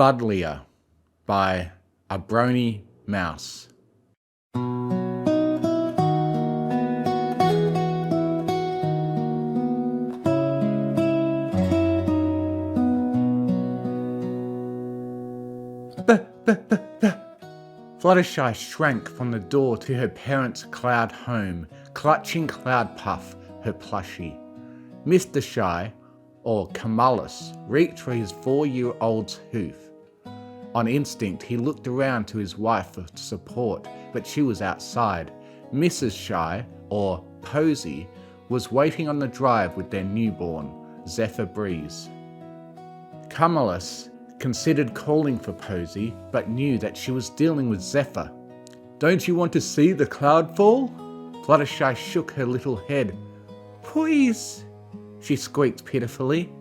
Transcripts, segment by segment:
Buddleia by a Brony Mouse. Fluttershy shrank from the door to her parents' cloud home, clutching Cloudpuff, her plushie. Mr. Shy, or Camulus, reached for his 4-year-old's hoof. On instinct, he looked around to his wife for support, but she was outside. Mrs. Shy, or Posy, was waiting on the drive with their newborn, Zephyr Breeze. Camulus considered calling for Posy, but knew that she was dealing with Zephyr. "Don't you want to see the cloud fall?" Fluttershy shook her little head. "Please," she squeaked pitifully.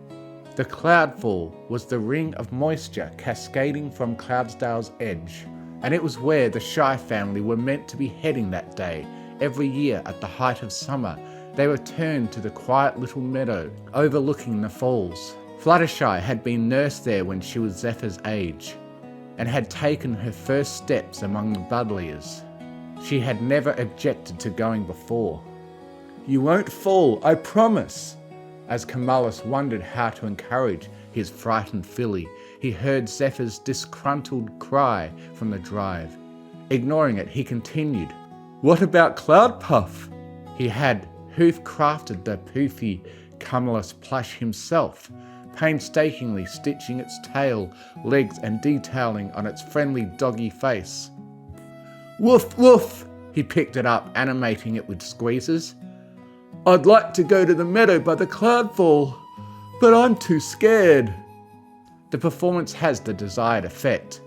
The cloudfall was the ring of moisture cascading from Cloudsdale's edge, and it was where the Shy family were meant to be heading that day. Every year at the height of summer, they returned to the quiet little meadow overlooking the falls. Fluttershy had been nursed there when she was Zephyr's age, and had taken her first steps among the Buddleias. She had never objected to going before. "You won't fall, I promise." As Camulus wondered how to encourage his frightened filly, he heard Zephyr's disgruntled cry from the drive. Ignoring it, he continued, "What about Cloudpuff?" He had hoof-crafted the poofy Camulus plush himself, painstakingly stitching its tail, legs and detailing on its friendly doggy face. "Woof, woof!" He picked it up, animating it with squeezes. "I'd like to go to the meadow by the cloudfall, but I'm too scared." The performance has the desired effect.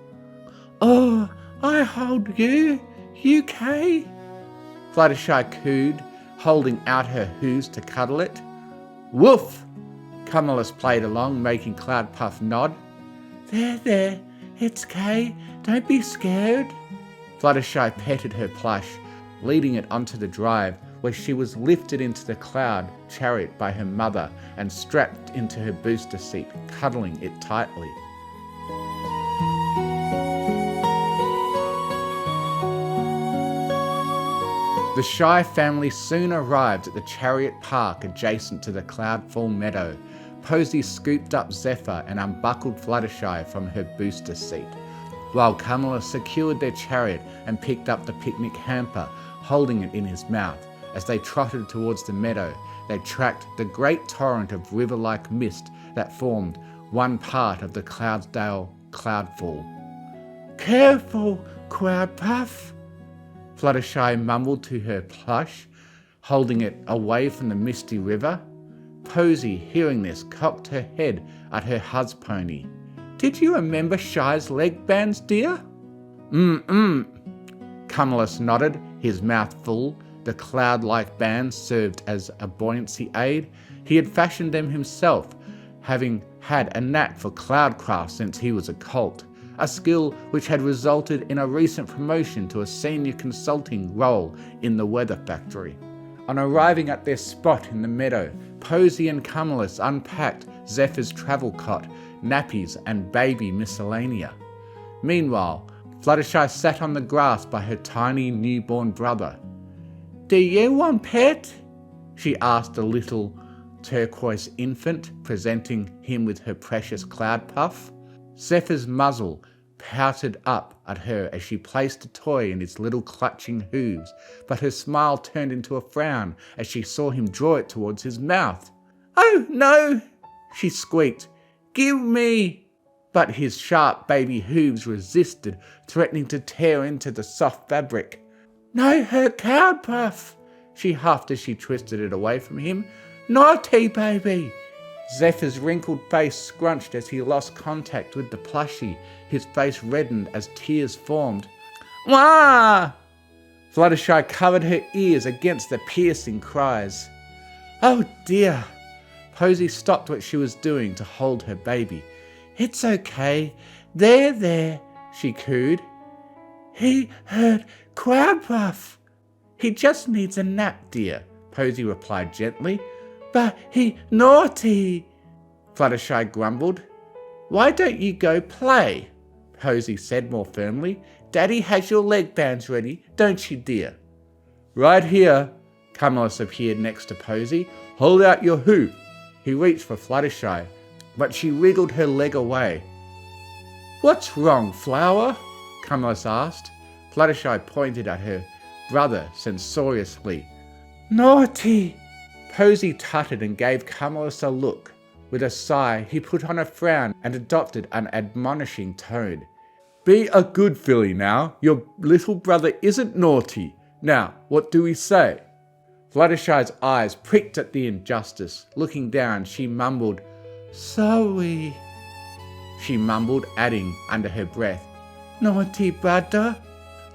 "Oh, I hold you, UK?" Fluttershy cooed, holding out her hooves to cuddle it. "Woof!" Camulus played along, making Cloudpuff nod. There, it's Kay, don't be scared." Fluttershy petted her plush, leading it onto the drive, where she was lifted into the cloud chariot by her mother and strapped into her booster seat, cuddling it tightly. The Shy family soon arrived at the chariot park adjacent to the Cloudfall meadow. Posy scooped up Zephyr and unbuckled Fluttershy from her booster seat, while Camulus secured their chariot and picked up the picnic hamper, holding it in his mouth. As they trotted towards the meadow, they tracked the great torrent of river-like mist that formed one part of the Cloudsdale cloudfall. "Careful, Cloudpuff," Fluttershy mumbled to her plush, holding it away from the misty river. Posy, hearing this, cocked her head at her hus-pony. "Did you remember Shy's leg bands, dear?" Camulus nodded, his mouth full. The cloud-like bands served as a buoyancy aid. He had fashioned them himself, having had a knack for cloudcraft since he was a colt, a skill which had resulted in a recent promotion to a senior consulting role in the weather factory. On arriving at their spot in the meadow, Posy and Camulus unpacked Zephyr's travel cot, nappies and baby miscellanea. Meanwhile, Fluttershy sat on the grass by her tiny newborn brother. "Do you want pet?" she asked the little turquoise infant, presenting him with her precious Cloudpuff. Zephyr's muzzle pouted up at her as she placed a toy in its little clutching hooves, but her smile turned into a frown as she saw him draw it towards his mouth. "Oh no!" she squeaked. "Give me!" But his sharp baby hooves resisted, threatening to tear into the soft fabric. "No hurt Cloudpuff," she huffed as she twisted it away from him. "Naughty baby!" Zephyr's wrinkled face scrunched as he lost contact with the plushie. His face reddened as tears formed. "Wah!" Fluttershy covered her ears against the piercing cries. "Oh dear!" Posy stopped what she was doing to hold her baby. "It's okay. There," she cooed. "He hurt Cloudpuff." "He just needs a nap, dear," Posy replied gently. "But he naughty," Fluttershy grumbled. Why don't you go play? Posy said more firmly. Daddy has your leg bands ready, don't you, dear? Right here. Camillus appeared next to Posy. Hold out your hoop. He reached for Fluttershy, but she wriggled her leg away. What's wrong, Flower? Camillus asked. Fluttershy pointed at her brother censoriously. Naughty! Posy tutted and gave Camillus a look. With a sigh, he put on a frown and adopted an admonishing tone. Be a good filly now. Your little brother isn't naughty. Now, what do we say? Fluttershy's eyes pricked at the injustice. Looking down, she mumbled, Sorry. She mumbled, adding under her breath, Naughty brother.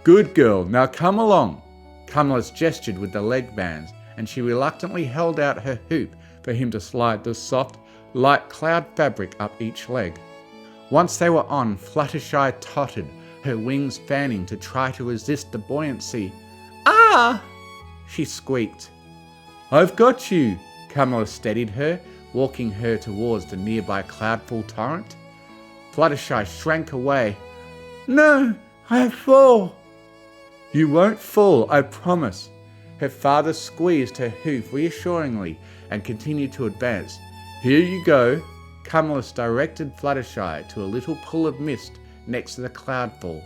Good girl, now come along. Camillus gestured with the leg bands, and she reluctantly held out her hoop for him to slide the soft, light cloud fabric up each leg. Once they were on, Fluttershy tottered, her wings fanning to try to resist the buoyancy. Ah! She squeaked. I've got you, Camillus steadied her, walking her towards the nearby cloudful torrent. Fluttershy shrank away. No, I fall. You won't fall, I promise. Her father squeezed her hoof reassuringly and continued to advance. Here you go. Camillus directed Fluttershy to a little pool of mist next to the cloudfall.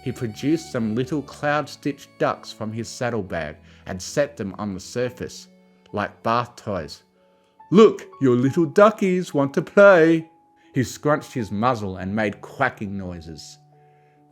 He produced some little cloud-stitched ducks from his saddlebag and set them on the surface, like bath toys. Look, your little duckies want to play. He scrunched his muzzle and made quacking noises.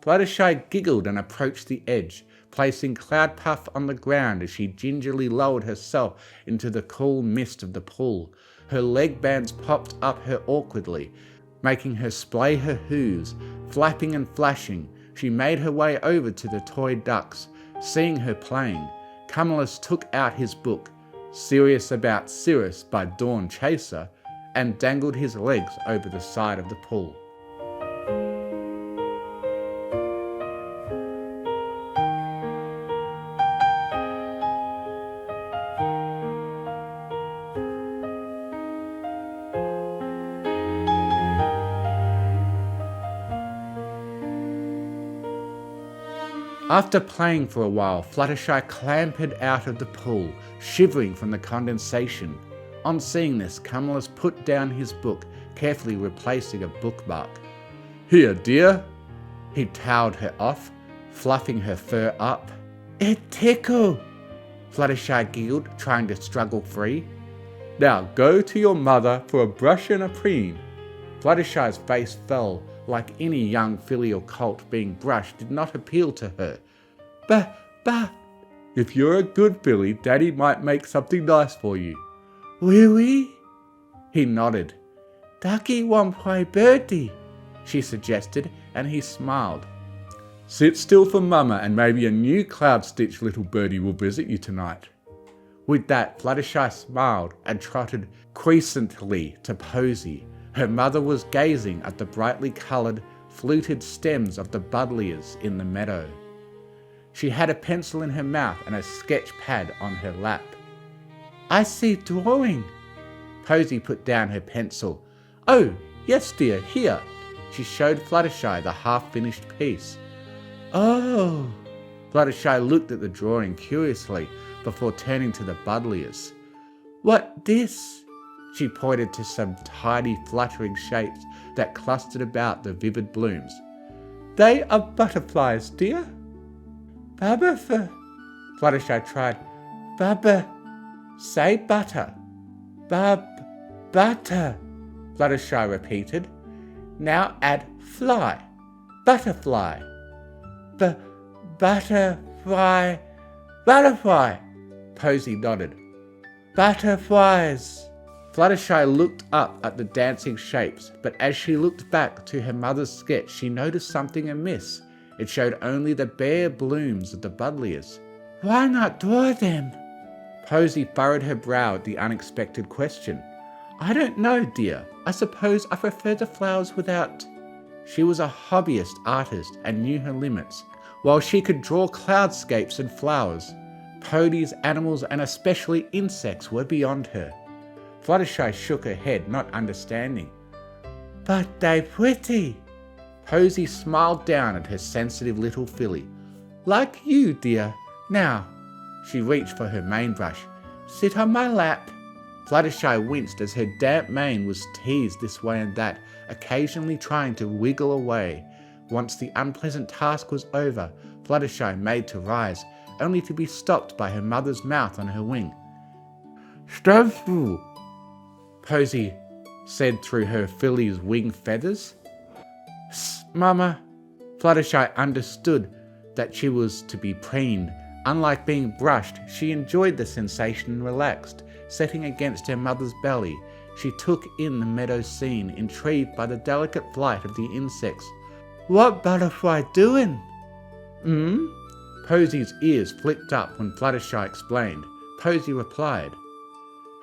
Fluttershy giggled and approached the edge, placing Cloudpuff on the ground as she gingerly lowered herself into the cool mist of the pool. Her leg bands popped up her awkwardly, making her splay her hooves. Flapping and flashing, she made her way over to the toy ducks. Seeing her playing, Camillus took out his book, Serious About Cirrus by Dawn Chaser, and dangled his legs over the side of the pool. After playing for a while, Fluttershy clambered out of the pool, shivering from the condensation. On seeing this, Camillus put down his book, carefully replacing a bookmark. Here, dear. He towed her off, fluffing her fur up. It tickle. Fluttershy giggled, trying to struggle free. Now go to your mother for a brush and a preen. Fluttershy's face fell. Like any young filial colt, being brushed did not appeal to her. Bah, if you're a good filly, Daddy might make something nice for you. Will we? He nodded. Ducky want play birdie, she suggested, and he smiled. Sit still for Mama, and maybe a new cloud-stitched little birdie will visit you tonight. With that, Fluttershy smiled and trotted quiescently to Posy. Her mother was gazing at the brightly coloured, fluted stems of the Buddleias in the meadow. She had a pencil in her mouth and a sketch pad on her lap. I see drawing. Posy put down her pencil. Oh, yes dear, here. She showed Fluttershy the half-finished piece. Oh. Fluttershy looked at the drawing curiously before turning to the Buddleias. What this? She pointed to some tiny fluttering shapes that clustered about the vivid blooms. They are butterflies, dear. Bubba, Fluttershy tried. Bubba, say butter. Butter, Fluttershy repeated. Now add fly. Butterfly. Butterfly. Posy nodded. Butterflies. Fluttershy looked up at the dancing shapes, but as she looked back to her mother's sketch, she noticed something amiss. It showed only the bare blooms of the Buddleias. Why not draw them? Posy furrowed her brow at the unexpected question. I don't know, dear. I suppose I prefer the flowers without... She was a hobbyist artist and knew her limits. While she could draw cloudscapes and flowers, ponies, animals, and especially insects were beyond her. Fluttershy shook her head, not understanding. But they pretty. Posy smiled down at her sensitive little filly. Like you, dear. Now, she reached for her mane brush. Sit on my lap. Fluttershy winced as her damp mane was teased this way and that, occasionally trying to wiggle away. Once the unpleasant task was over, Fluttershy made to rise, only to be stopped by her mother's mouth on her wing. Stop, Posy said through her filly's wing feathers. Mama. Fluttershy understood that she was to be preened. Unlike being brushed, she enjoyed the sensation and relaxed. Setting against her mother's belly, she took in the meadow scene, intrigued by the delicate flight of the insects. What butterfly doing? Posy's ears flipped up when Fluttershy explained. Posy replied,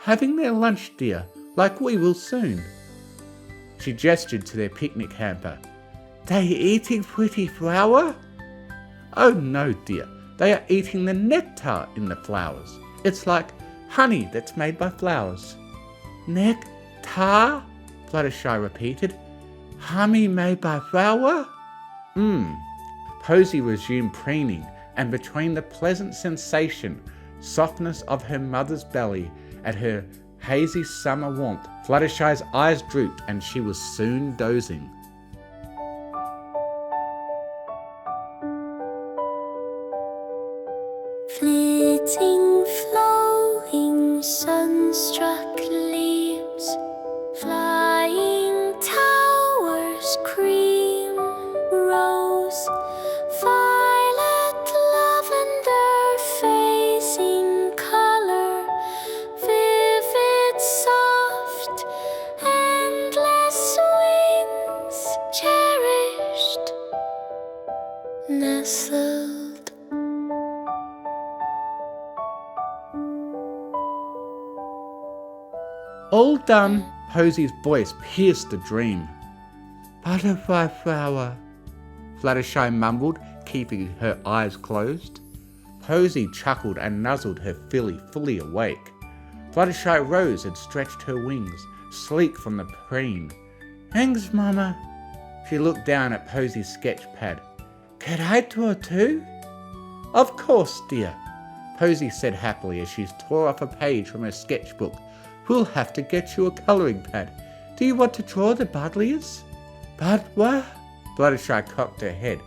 Having their lunch, dear, like we will soon. She gestured to their picnic hamper. They eating pretty flower? Oh no, dear, they are eating the nectar in the flowers. It's like honey that's made by flowers. Nectar? Fluttershy repeated. Honey made by flower? Posy resumed preening, and between the pleasant sensation, softness of her mother's belly, and her hazy summer warmth, Fluttershy's eyes drooped and she was soon dozing. Flitting, flowing, sun-struck leaves, flying towers, cream, rose, violet, lavender, facing color, vivid, soft, endless wings, cherished, nestled. All done, Posy's voice pierced the dream. Butterfly flower, Fluttershy mumbled, keeping her eyes closed. Posy chuckled and nuzzled her filly, fully awake. Fluttershy rose and stretched her wings, sleek from the preen. Thanks, Mama. She looked down at Posy's sketch pad. Can I draw too? Of course, dear, Posy said happily as she tore off a page from her sketchbook. We'll have to get you a colouring pad. Do you want to draw the Buddleias? What? Fluttershy cocked her head.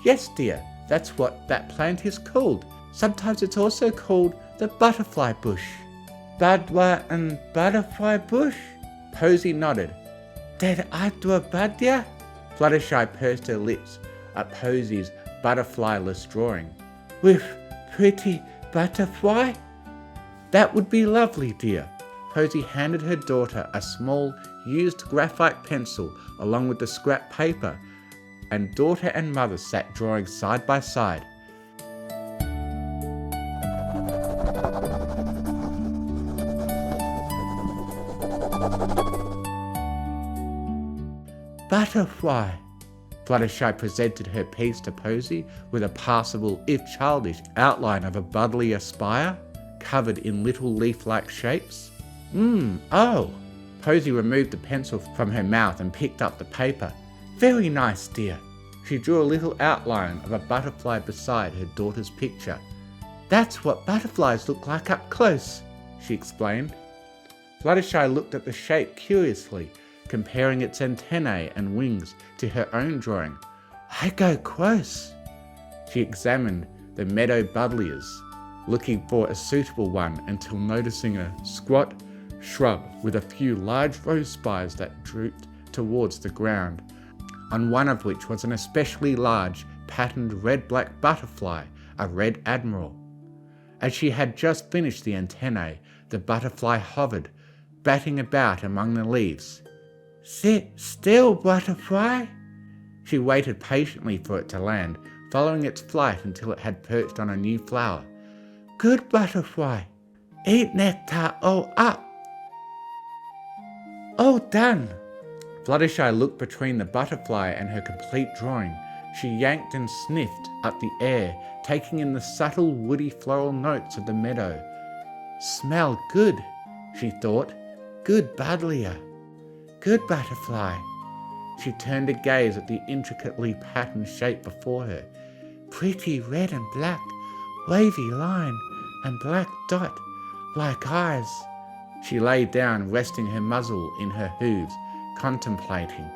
Yes, dear, that's what that plant is called. Sometimes it's also called the butterfly bush. Budwa and butterfly bush? Posy nodded. Did I do a Buddleia? Fluttershy pursed her lips at Posy's butterflyless drawing. With pretty butterfly? That would be lovely, dear. Posy handed her daughter a small, used graphite pencil along with the scrap paper, and daughter and mother sat drawing side by side. Butterfly. Fluttershy presented her piece to Posy with a passable, if childish, outline of a Buddleia spire, covered in little leaf-like shapes. Oh. Posy removed the pencil from her mouth and picked up the paper. Very nice, dear. She drew a little outline of a butterfly beside her daughter's picture. That's what butterflies look like up close, she explained. Fluttershy looked at the shape curiously, comparing its antennae and wings to her own drawing. I go close. She examined the meadow Buddleias, looking for a suitable one until noticing a squat shrub with a few large rose spires that drooped towards the ground, on one of which was an especially large patterned red-black butterfly, a red admiral. As she had just finished the antennae, the butterfly hovered, batting about among the leaves. Sit still, butterfly. She waited patiently for it to land, following its flight until it had perched on a new flower. Good butterfly. Eat nectar all up. All done. Fluttershy looked between the butterfly and her complete drawing. She yanked and sniffed at the air, taking in the subtle woody floral notes of the meadow. Smell good, she thought. Good Buddleia. Good butterfly. She turned to gaze at the intricately patterned shape before her. Pretty red and black, wavy line and black dot, like eyes. She lay down, resting her muzzle in her hooves, contemplating.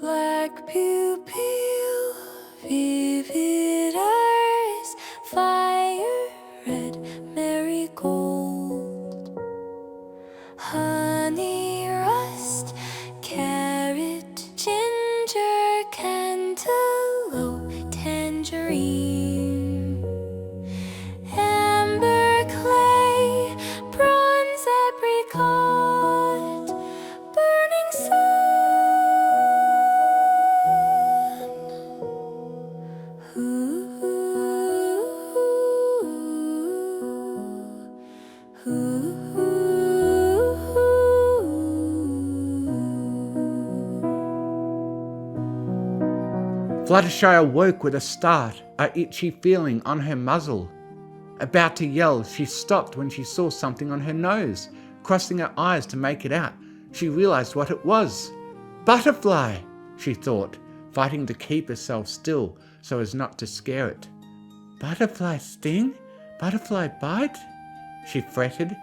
Black pupil, vivid eyes, fire red marigold, honey rust, carrot, ginger, cantaloupe, tangerine, amber clay, bronze apricot, burning sun. Fluttershy awoke with a start, a itchy feeling on her muzzle. About to yell, she stopped when she saw something on her nose. Crossing her eyes to make it out, she realized what it was. Butterfly, she thought, fighting to keep herself still so as not to scare it. Butterfly sting? Butterfly bite? She fretted.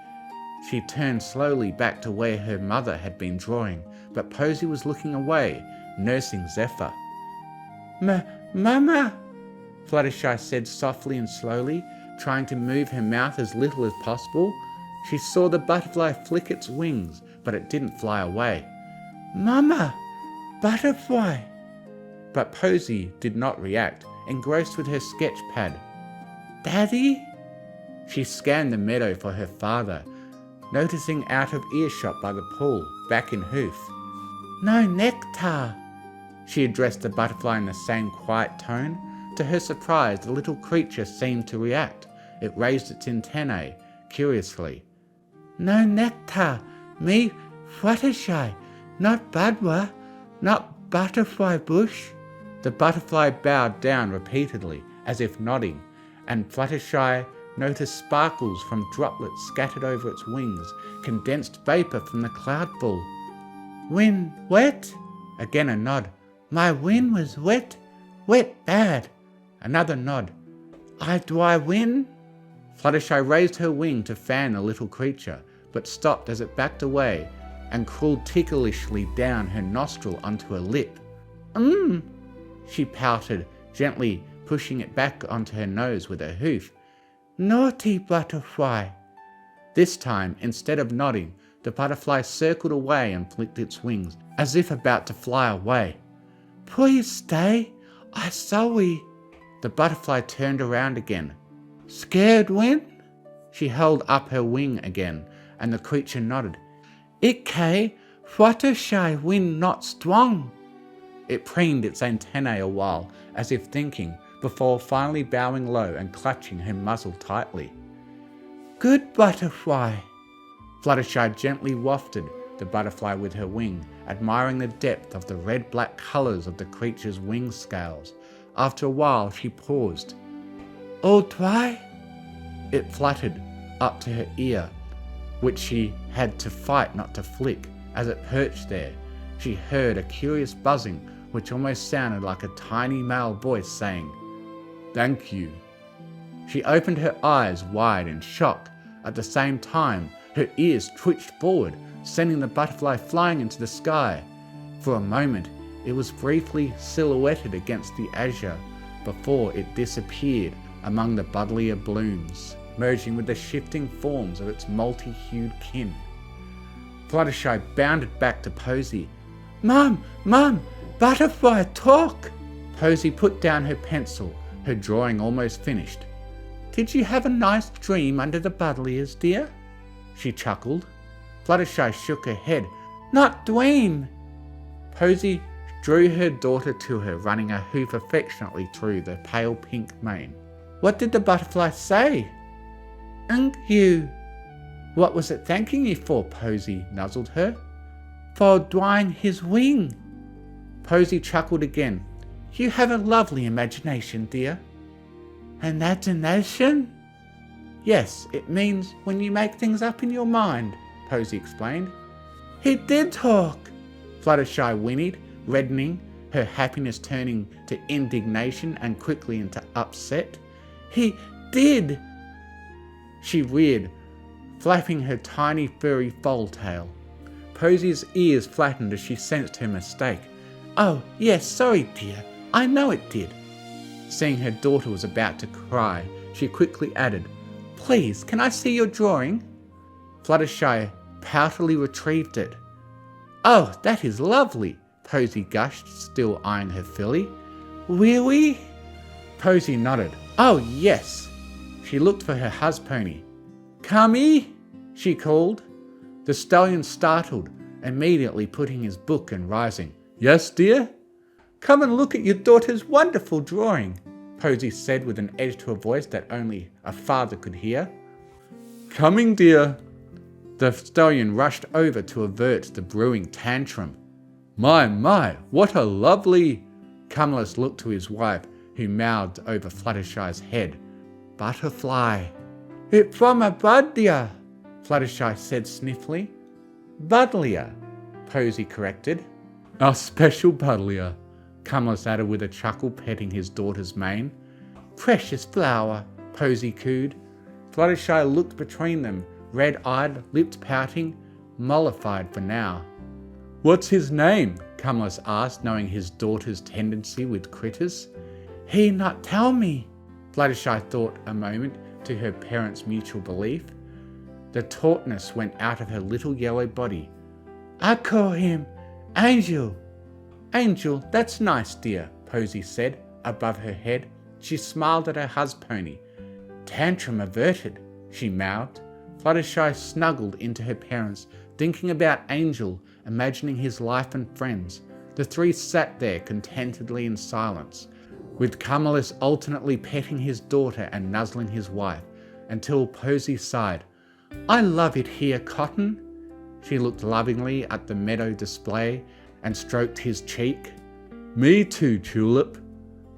She turned slowly back to where her mother had been drawing, but Posy was looking away, nursing Zephyr. Mama, Fluttershy said softly and slowly, trying to move her mouth as little as possible. She saw the butterfly flick its wings, but it didn't fly away. Mama, butterfly. But Posy did not react, engrossed with her sketch pad. Daddy? She scanned the meadow for her father, noticing out of earshot by the pool, back in hoof. No nectar. She addressed the butterfly in the same quiet tone. To her surprise, the little creature seemed to react. It raised its antennae, curiously. No nectar. Me, Fluttershy. Not Budwa. Not butterfly bush. The butterfly bowed down repeatedly, as if nodding, and Fluttershy noticed sparkles from droplets scattered over its wings, condensed vapour from the cloudfall. Win wet? Again a nod. My win was wet. Wet bad. Another nod. Do I win? Fluttershy raised her wing to fan the little creature, but stopped as it backed away and crawled ticklishly down her nostril onto her lip. She pouted, gently pushing it back onto her nose with her hoof. Naughty butterfly. This time, instead of nodding, the butterfly circled away and flicked its wings, as if about to fly away. Please stay. I sorry. The butterfly turned around again. Scared win? She held up her wing again, and the creature nodded. Ikke, Fluttershy win not strong. It preened its antennae a while, as if thinking, before finally bowing low and clutching her muzzle tightly. Good butterfly. Fluttershy gently wafted the butterfly with her wing, admiring the depth of the red-black colours of the creature's wing scales. After a while she paused. All dry? It fluttered up to her ear, which she had to fight not to flick. As it perched there, she heard a curious buzzing which almost sounded like a tiny male voice saying, Thank you. She opened her eyes wide in shock. At the same time, her ears twitched forward, sending the butterfly flying into the sky. For a moment, it was briefly silhouetted against the azure before it disappeared among the Buddleia blooms, merging with the shifting forms of its multi-hued kin. Fluttershy bounded back to Posy. Mum! Butterfly, talk! Posy put down her pencil, her drawing almost finished. Did you have a nice dream under the Buddleias, dear? She chuckled. Fluttershy shook her head. Not dream! Posy drew her daughter to her, running a hoof affectionately through the pale pink mane. What did the butterfly say? Thank you. What was it thanking you for? Posy nuzzled her. For drying his wing. Posy chuckled again. You have a lovely imagination, dear. Imagination? Yes, it means when you make things up in your mind. Posy explained. He did talk, Fluttershy whinnied, reddening, her happiness turning to indignation and quickly into upset. He did, she reared, flapping her tiny furry foal tail. Posy's ears flattened as she sensed her mistake. Oh, yes, sorry, dear. I know it did. Seeing her daughter was about to cry, she quickly added, Please, can I see your drawing? Fluttershy poutily retrieved it. Oh, that is lovely, Posy gushed, still eyeing her filly. Really? Posy nodded. Oh, yes. She looked for her hus-pony. Come-y, she called. The stallion startled, immediately putting his book and rising. Yes, dear? Come and look at your daughter's wonderful drawing, Posy said with an edge to her voice that only a father could hear. Coming, dear. The stallion rushed over to avert the brewing tantrum. My, what a lovely... Cumulus looked to his wife, who mouthed over Fluttershy's head. Butterfly. It's from a Buddleia, Fluttershy said sniffly. Buddleia, Posy corrected. Our special Buddleia, Cumulus added with a chuckle, petting his daughter's mane. Precious flower, Posy cooed. Fluttershy looked between them, red-eyed, lips pouting, mollified for now. What's his name? Cumulus asked, knowing his daughter's tendency with critters. He not tell me, Fluttershy thought a moment, to her parents' mutual belief. The tautness went out of her little yellow body. I call him Angel. Angel, that's nice, dear, Posy said, above her head. She smiled at her hus-pony. Tantrum averted, she mouthed. Fluttershy snuggled into her parents, thinking about Angel, imagining his life and friends. The three sat there contentedly in silence, with Cumulus alternately petting his daughter and nuzzling his wife, until Posy sighed. I love it here, Cotton. She looked lovingly at the meadow display and stroked his cheek. Me too, Tulip.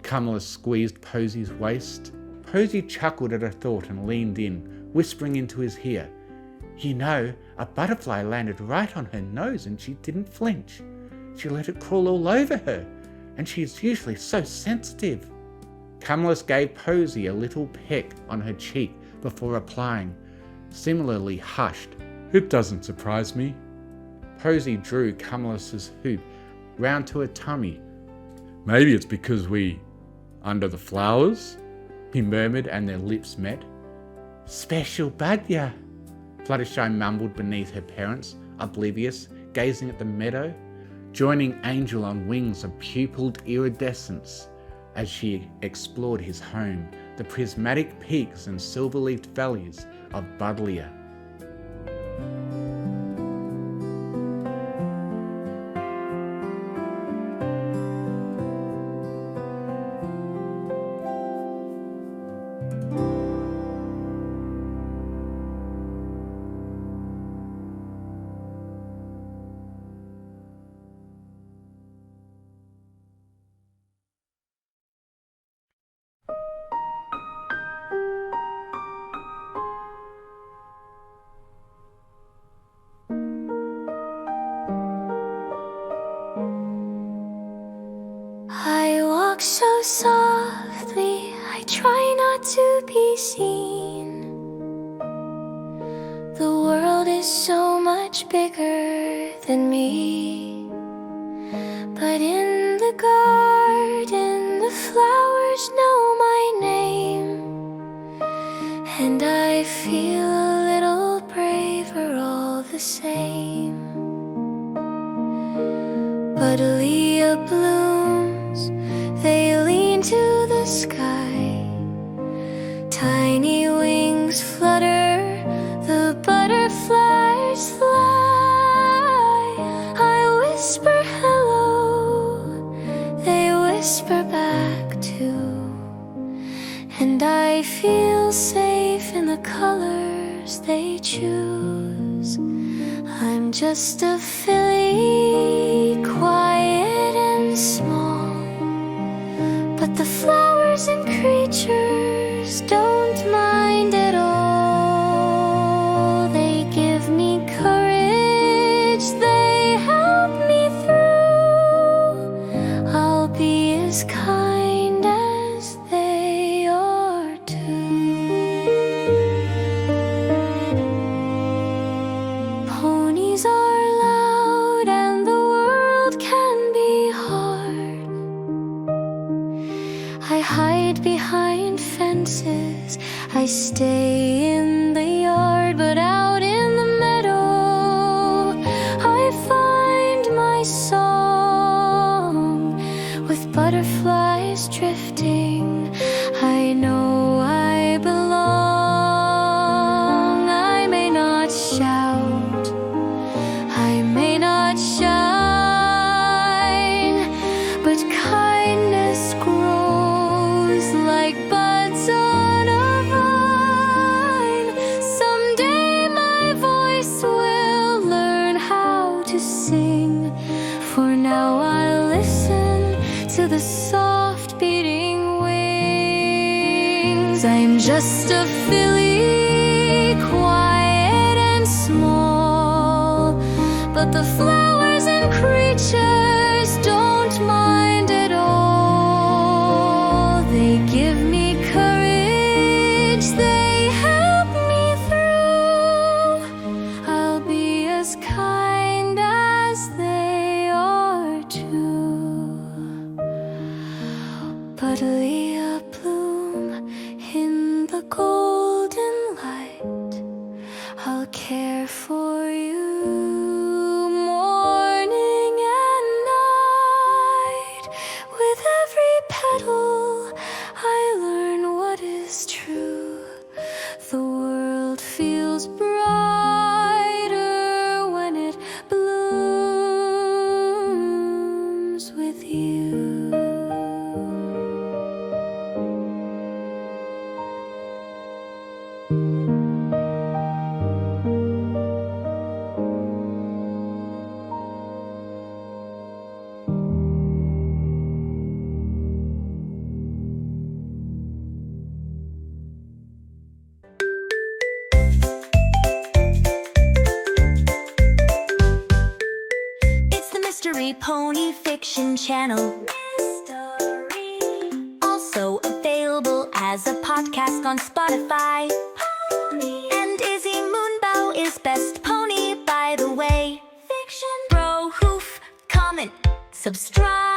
Cumulus squeezed Posy's waist. Posy chuckled at her thought and leaned in, whispering into his ear. You know, a butterfly landed right on her nose and she didn't flinch. She let it crawl all over her, and she's usually so sensitive. Cumulus gave Posy a little peck on her cheek before replying, similarly hushed. It doesn't surprise me. Posy drew Cumulus's hoop round to her tummy. Maybe it's because we under the flowers, he murmured, and their lips met. Special Buddleia, Fluttershy mumbled beneath her parents, oblivious, gazing at the meadow, joining Angel on wings of pupilled iridescence as she explored his home, the prismatic peaks and silver-leafed valleys of Buddleia. I walk so softly, I try not to be seen. The world is so much bigger than me. But in the garden, the flowers know my name, and I feel a little braver all the same. Buddleia blooms, they lean to the sky. Tiny wings flutter, the butterflies fly. I whisper hello, they whisper back too, and I feel safe in the colors they choose. I'm just a filly, quiet and small, but the flowers and creatures don't mind at all. They give me courage I stay in the yard, but out in the meadow I find my song with butterflies drifting. I know I belong. I may not shout, I may not shine, but kindness grows like buds on a vine. Someday my voice will learn how to sing. For now I listen to the soft beating wings. I'm just a filly, quiet and small, but the flowers and creatures don't mind at all. They give me courage, they help me through. I'll be as kind as they are too. Buddleia bloom in the golden light. I'll care for you morning and night. With every petal I learn what is true. The world feels brighter when it blooms with you. It's the Mystery Pony Fiction channel. Also available as a podcast on Spotify. And Izzy Moonbow is best pony, by the way. Fiction. Bro, hoof, comment, subscribe.